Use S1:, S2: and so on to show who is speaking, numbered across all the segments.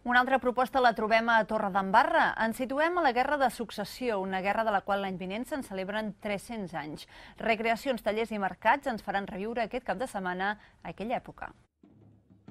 S1: Una altra proposta la trobem a Torredembarra. Ens situem a la Guerra de Successió, una guerra de la qual l'any vinent se'n celebren 300 anys. Recreacions, tallers i mercats ens faran reviure aquest cap de setmana a aquella època.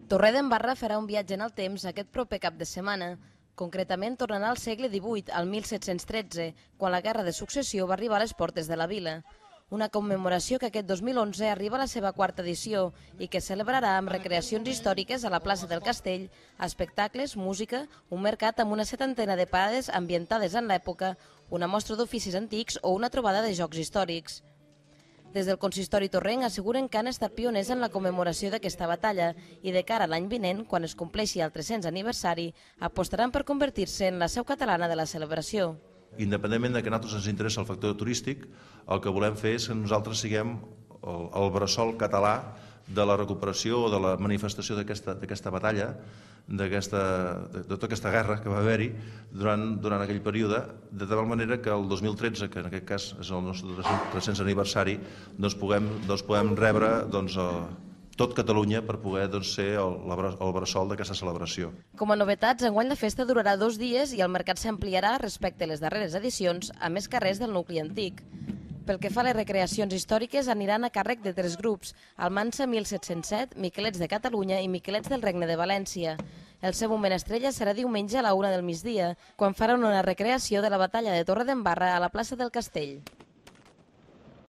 S2: Torredembarra farà un viatge en el temps aquest proper cap de setmana. Concretament, tornarà al segle XVIII, al 1713, quan la Guerra de Successió va arribar a les portes de la vila. Una commemoració que aquest 2011 arriba a la seva quarta edició i que celebrarà amb recreacions històriques a la plaça del Castell, espectacles, música, un mercat amb una setantena de parades ambientades en l'època, una mostra d'oficis antics o una trobada de jocs històrics. Des del consistori torrenc asseguren que han estat pioners en la commemoració d'aquesta batalla i de cara a l'any vinent, quan es compleixi el 300 aniversari, apostaran per convertir-se en la seu catalana de la celebració.
S3: Independentment de que a nosaltres ens interessa el factor turístic, el que volem fer és que nosaltres siguem el bressol català de la recuperació o de la manifestació d'aquesta batalla, de tota aquesta guerra que va haver-hi durant aquell període, de tal manera que el 2013, que en aquest cas és el nostre 300 aniversari, puguem rebre tot Catalunya per poder ser el bressol d'aquesta celebració.
S2: Com a novetats, enguany la festa durarà 2 dies i el mercat s'ampliarà respecte a les darreres edicions a més carrers del nucli antic. Pel que fa a les recreacions històriques, aniran a càrrec de 3 grups: Almansa 1707, Miquelets de Catalunya i Miquelets del Regne de València. El seu moment estrella serà diumenge a la 1 del migdia, quan faran una recreació de la batalla de Torredembarra a la plaça del Castell.